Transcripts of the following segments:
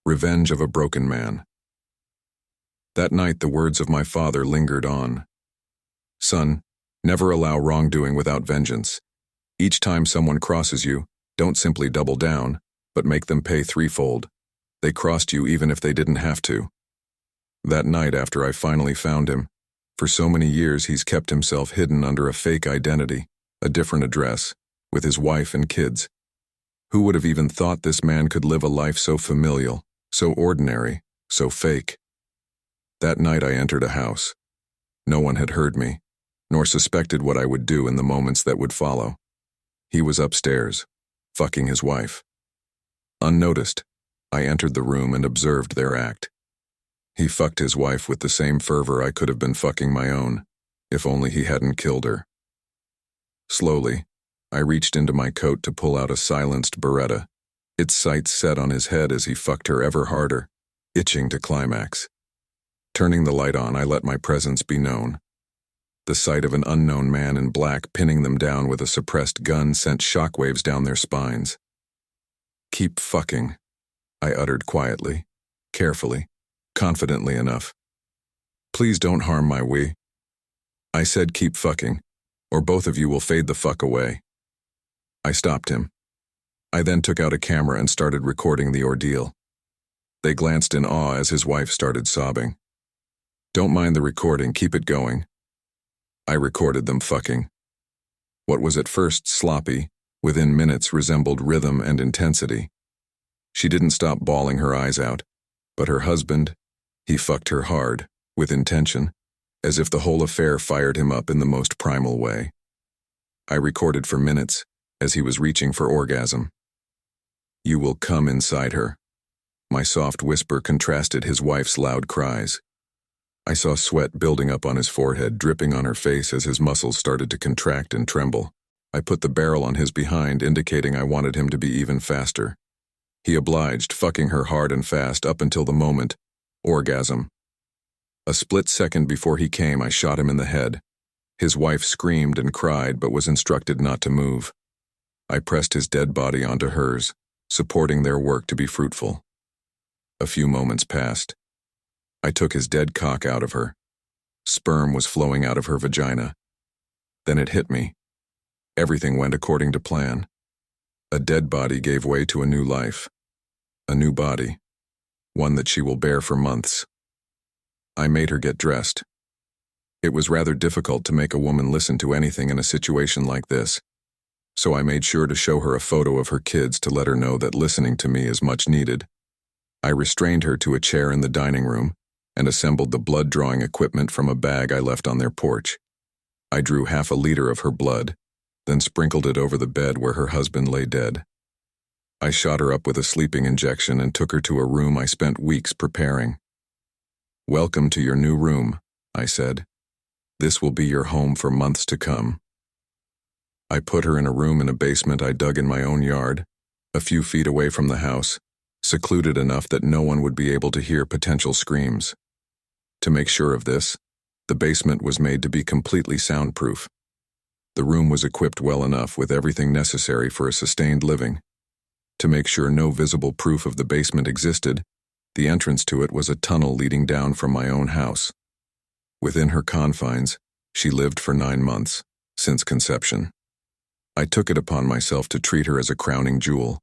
Revenge of a Broken Man. That night the words of my father lingered on. Son, never allow wrongdoing without vengeance. Each time someone crosses you, don't simply double down, but make them pay threefold. They crossed you even if they didn't have to. That night after I finally found him, for so many years he's kept himself hidden under a fake identity, a different address, with his wife and kids. Who would have even thought this man could live a life so familial, so ordinary, so fake? That night I entered a house. No one had heard me, nor suspected what I would do in the moments that would follow. He was upstairs, fucking his wife. Unnoticed, I entered the room and observed their act. He fucked his wife with the same fervor I could have been fucking my own, if only he hadn't killed her. Slowly, I reached into my coat to pull out a silenced Beretta, its sights set on his head as he fucked her ever harder, itching to climax. Turning the light on, I let my presence be known. The sight of an unknown man in black pinning them down with a suppressed gun sent shockwaves down their spines. Keep fucking, I uttered quietly, carefully, confidently enough. Please don't harm my we. I said keep fucking, or both of you will fade the fuck away. I stopped him. I then took out a camera and started recording the ordeal. They glanced in awe as his wife started sobbing. Don't mind the recording, keep it going. I recorded them fucking. What was at first sloppy, within minutes resembled rhythm and intensity. She didn't stop bawling her eyes out, but her husband, he fucked her hard, with intention, as if the whole affair fired him up in the most primal way. I recorded for minutes, as he was reaching for orgasm. You will come inside her. My soft whisper contrasted his wife's loud cries. I saw sweat building up on his forehead, dripping on her face as his muscles started to contract and tremble. I put the barrel on his behind, indicating I wanted him to be even faster. He obliged, fucking her hard and fast up until the moment, orgasm. A split second before he came, I shot him in the head. His wife screamed and cried but was instructed not to move. I pressed his dead body onto hers, supporting their work to be fruitful. A few moments passed. I took his dead cock out of her. Sperm was flowing out of her vagina. Then it hit me. Everything went according to plan. A dead body gave way to a new life. A new body. One that she will bear for months. I made her get dressed. It was rather difficult to make a woman listen to anything in a situation like this, so I made sure to show her a photo of her kids to let her know that listening to me is much needed. I restrained her to a chair in the dining room and assembled the blood-drawing equipment from a bag I left on their porch. I drew 1/2 liter of her blood, then sprinkled it over the bed where her husband lay dead. I shot her up with a sleeping injection and took her to a room I spent weeks preparing. Welcome to your new room, I said. This will be your home for months to come. I put her in a room in a basement I dug in my own yard, a few feet away from the house, secluded enough that no one would be able to hear potential screams. To make sure of this, the basement was made to be completely soundproof. The room was equipped well enough with everything necessary for a sustained living. To make sure no visible proof of the basement existed, the entrance to it was a tunnel leading down from my own house. Within her confines, she lived for 9 months, since conception. I took it upon myself to treat her as a crowning jewel.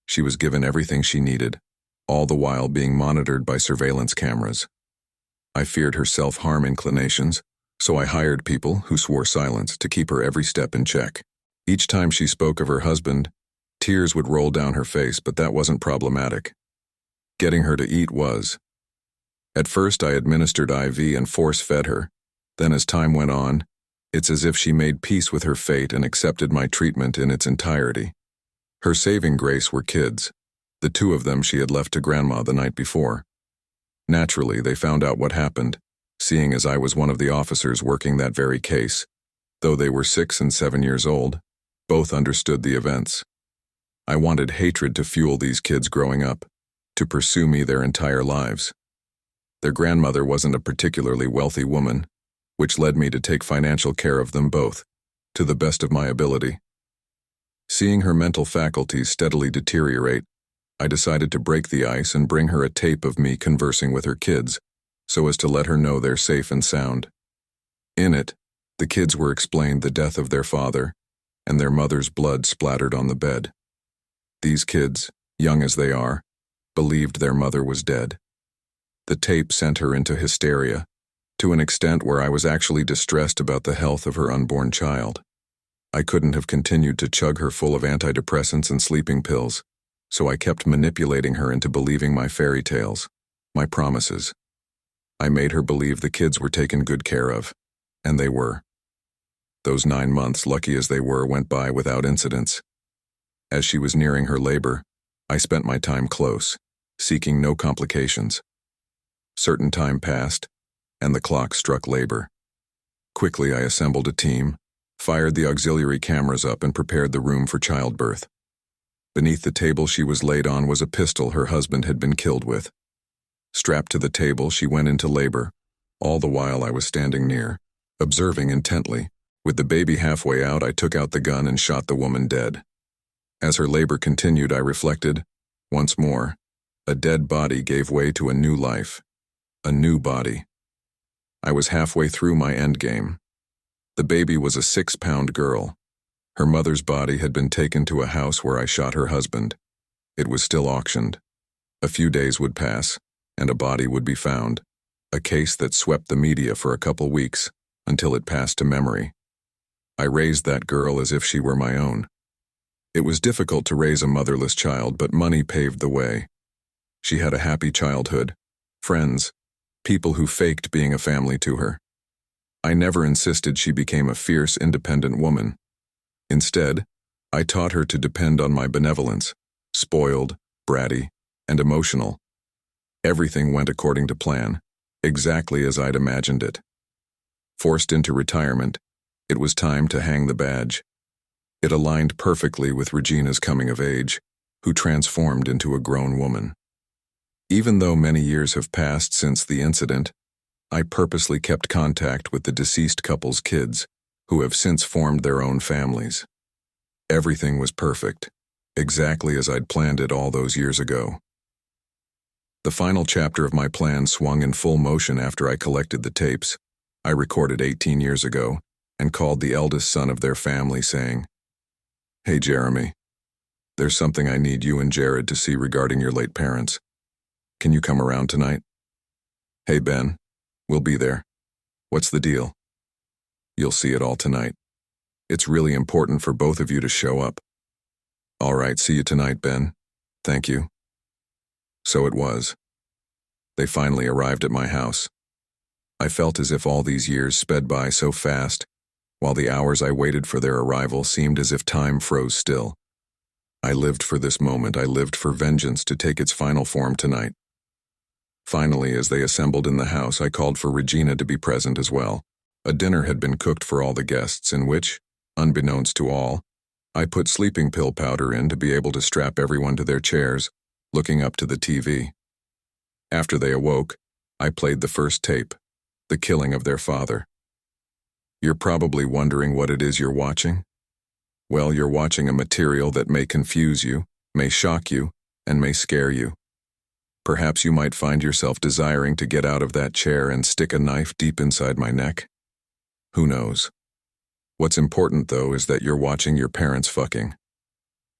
She was given everything she needed, all the while being monitored by surveillance cameras. I feared her self-harm inclinations, so I hired people who swore silence to keep her every step in check. Each time she spoke of her husband, tears would roll down her face, but that wasn't problematic. Getting her to eat was. At first I administered IV and force-fed her. Then as time went on, it's as if she made peace with her fate and accepted my treatment in its entirety. Her saving grace were kids. The 2 of them she had left to Grandma the night before. Naturally, they found out what happened, seeing as I was one of the officers working that very case. Though they were 6 and 7 years old, both understood the events. I wanted hatred to fuel these kids growing up, to pursue me their entire lives. Their grandmother wasn't a particularly wealthy woman, which led me to take financial care of them both, to the best of my ability. Seeing her mental faculties steadily deteriorate, I decided to break the ice and bring her a tape of me conversing with her kids, so as to let her know they're safe and sound. In it, the kids were explained the death of their father, and their mother's blood splattered on the bed. These kids, young as they are, believed their mother was dead. The tape sent her into hysteria, to an extent where I was actually distressed about the health of her unborn child. I couldn't have continued to chug her full of antidepressants and sleeping pills, so I kept manipulating her into believing my fairy tales, my promises. I made her believe the kids were taken good care of, and they were. Those 9 months, lucky as they were, went by without incidents. As she was nearing her labor, I spent my time close, seeking no complications. Certain time passed, and the clock struck labor. Quickly I assembled a team, fired the auxiliary cameras up, and prepared the room for childbirth. Beneath the table she was laid on was a pistol her husband had been killed with. Strapped to the table, she went into labor. All the while I was standing near, observing intently. With the baby halfway out, I took out the gun and shot the woman dead. As her labor continued, I reflected, once more, a dead body gave way to a new life, a new body. I was halfway through my endgame. The baby was a 6-pound girl. Her mother's body had been taken to a house where I shot her husband. It was still auctioned. A few days would pass, and a body would be found, a case that swept the media for a couple weeks until it passed to memory. I raised that girl as if she were my own. It was difficult to raise a motherless child, but money paved the way. She had a happy childhood, friends, people who faked being a family to her. I never insisted she became a fierce, independent woman. Instead, I taught her to depend on my benevolence, spoiled, bratty, and emotional. Everything went according to plan, exactly as I'd imagined it. Forced into retirement, it was time to hang the badge. It aligned perfectly with Regina's coming of age, who transformed into a grown woman. Even though many years have passed since the incident, I purposely kept contact with the deceased couple's kids, who have since formed their own families. Everything was perfect, exactly as I'd planned it all those years ago. The final chapter of my plan swung in full motion after I collected the tapes I recorded 18 years ago and called the eldest son of their family, saying, "Hey, Jeremy, there's something I need you and Jared to see regarding your late parents. Can you come around tonight?" "Hey, Ben, we'll be there. What's the deal?" "You'll see it all tonight. It's really important for both of you to show up." "All right, see you tonight, Ben. Thank you." So it was. They finally arrived at my house. I felt as if all these years sped by so fast, while the hours I waited for their arrival seemed as if time froze still. I lived for this moment. I lived for vengeance to take its final form tonight. Finally, as they assembled in the house, I called for Regina to be present as well. A dinner had been cooked for all the guests, in which, unbeknownst to all, I put sleeping pill powder in to be able to strap everyone to their chairs, looking up to the TV. After they awoke, I played the first tape, the killing of their father. You're probably wondering what it is you're watching. Well, you're watching a material that may confuse you, may shock you, and may scare you. Perhaps you might find yourself desiring to get out of that chair and stick a knife deep inside my neck. Who knows? What's important, though, is that you're watching your parents fucking.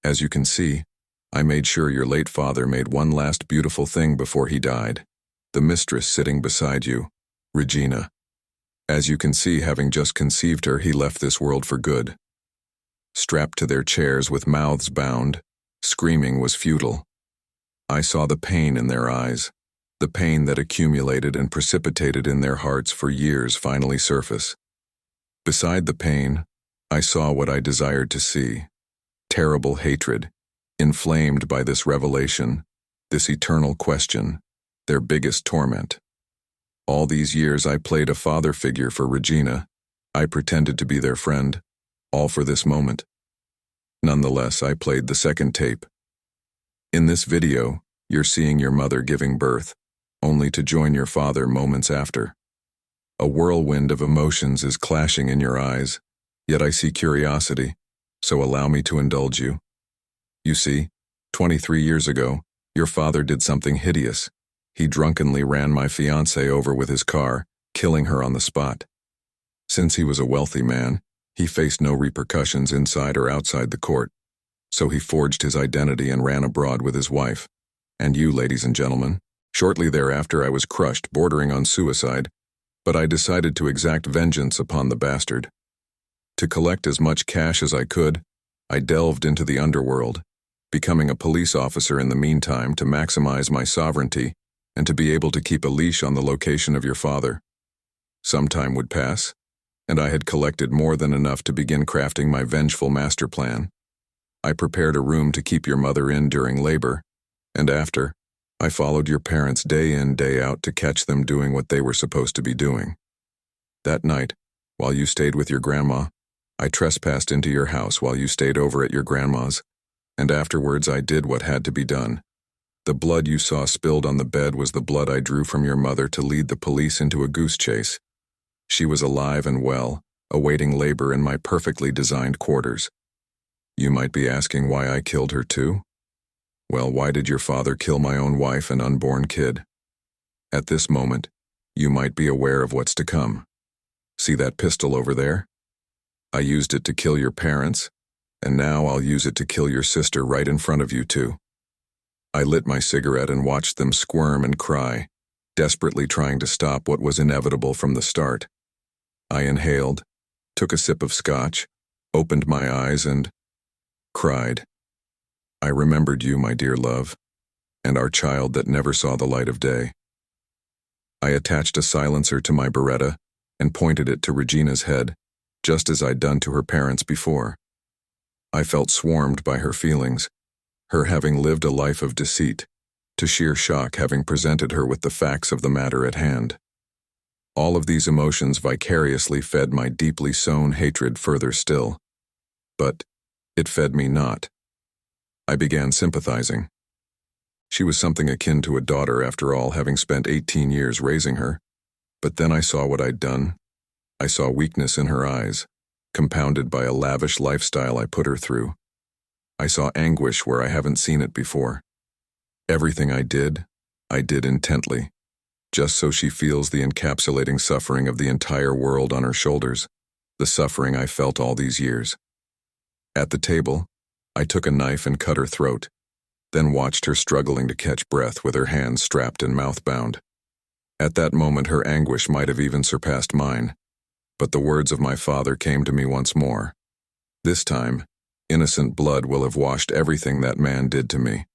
As you can see, I made sure your late father made one last beautiful thing before he died. The mistress sitting beside you, Regina. As you can see, having just conceived her, he left this world for good. Strapped to their chairs with mouths bound, screaming was futile. I saw the pain in their eyes, the pain that accumulated and precipitated in their hearts for years finally surface. Beside the pain, I saw what I desired to see: terrible hatred, inflamed by this revelation, this eternal question, their biggest torment. All these years I played a father figure for Regina. I pretended to be their friend, all for this moment. Nonetheless, I played the second tape. In this video, you're seeing your mother giving birth, only to join your father moments after. A whirlwind of emotions is clashing in your eyes, yet I see curiosity, so allow me to indulge you. You see, 23 years ago, Your father did something hideous. He drunkenly ran my fiancée over with his car, killing her on the spot. Since he was a wealthy man, he faced no repercussions inside or outside the court, so he forged his identity and ran abroad with his wife. And you, ladies and gentlemen. Shortly thereafter I was crushed, bordering on suicide, but I decided to exact vengeance upon the bastard. To collect as much cash as I could, I delved into the underworld, becoming a police officer in the meantime to maximize my sovereignty and to be able to keep a leash on the location of your father. Some time would pass, and I had collected more than enough to begin crafting my vengeful master plan. I prepared a room to keep your mother in during labor, and after, I followed your parents day in, day out to catch them doing what they were supposed to be doing. That night, while you stayed with your grandma, I trespassed into your house while you stayed over at your grandma's, and afterwards I did what had to be done. The blood you saw spilled on the bed was the blood I drew from your mother to lead the police into a goose chase. She was alive and well, awaiting labor in my perfectly designed quarters. You might be asking why I killed her too? Well, why did your father kill my own wife and unborn kid? At this moment, you might be aware of what's to come. See that pistol over there? I used it to kill your parents, and now I'll use it to kill your sister right in front of you too. I lit my cigarette and watched them squirm and cry, desperately trying to stop what was inevitable from the start. I inhaled, took a sip of scotch, opened my eyes and cried. I remembered you, my dear love, and our child that never saw the light of day. I attached a silencer to my Beretta and pointed it to Regina's head, just as I'd done to her parents before. I felt swarmed by her feelings, her having lived a life of deceit, to sheer shock having presented her with the facts of the matter at hand. All of these emotions vicariously fed my deeply sown hatred further still. But it fed me not. I began sympathizing. She was something akin to a daughter after all, having spent 18 years raising her. But then I saw what I'd done. I saw weakness in her eyes, compounded by a lavish lifestyle I put her through. I saw anguish where I haven't seen it before. Everything I did intently, just so she feels the encapsulating suffering of the entire world on her shoulders, the suffering I felt all these years. At the table, I took a knife and cut her throat, then watched her struggling to catch breath with her hands strapped and mouth bound. At that moment her anguish might have even surpassed mine, but the words of my father came to me once more. This time, innocent blood will have washed everything that man did to me.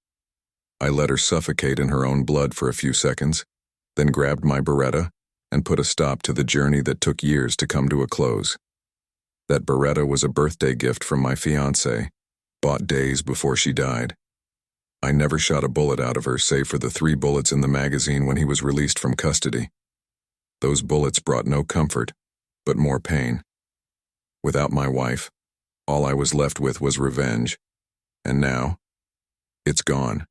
I let her suffocate in her own blood for a few seconds, then grabbed my Beretta and put a stop to the journey that took years to come to a close. That Beretta was a birthday gift from my fiancée, bought days before she died. I never shot a bullet out of her save for the 3 bullets in the magazine when he was released from custody. Those bullets brought no comfort, but more pain. Without my wife, all I was left with was revenge, and now, it's gone.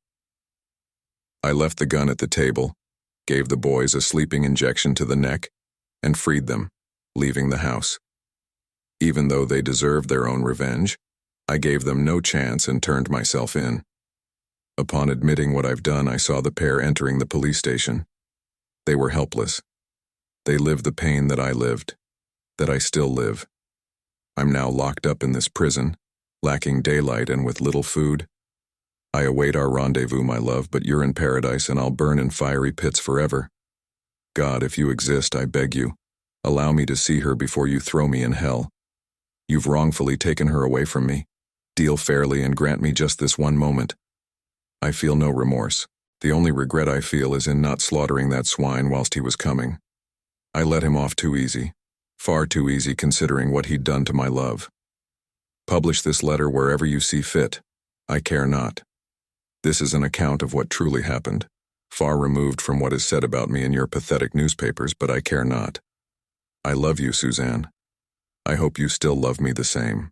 I left the gun at the table, gave the boys a sleeping injection to the neck, and freed them, leaving the house. Even though they deserved their own revenge, I gave them no chance and turned myself in. Upon admitting what I've done, I saw the pair entering the police station. They were helpless. They lived the pain that I lived, that I still live. I'm now locked up in this prison, lacking daylight and with little food. I await our rendezvous, my love, but you're in paradise and I'll burn in fiery pits forever. God, if you exist, I beg you, allow me to see her before you throw me in hell. You've wrongfully taken her away from me. Deal fairly and grant me just this one moment. I feel no remorse. The only regret I feel is in not slaughtering that swine whilst he was coming. I let him off too easy. Far too easy considering what he'd done to my love. Publish this letter wherever you see fit. I care not. This is an account of what truly happened, far removed from what is said about me in your pathetic newspapers, but I care not. I love you, Suzanne. I hope you still love me the same.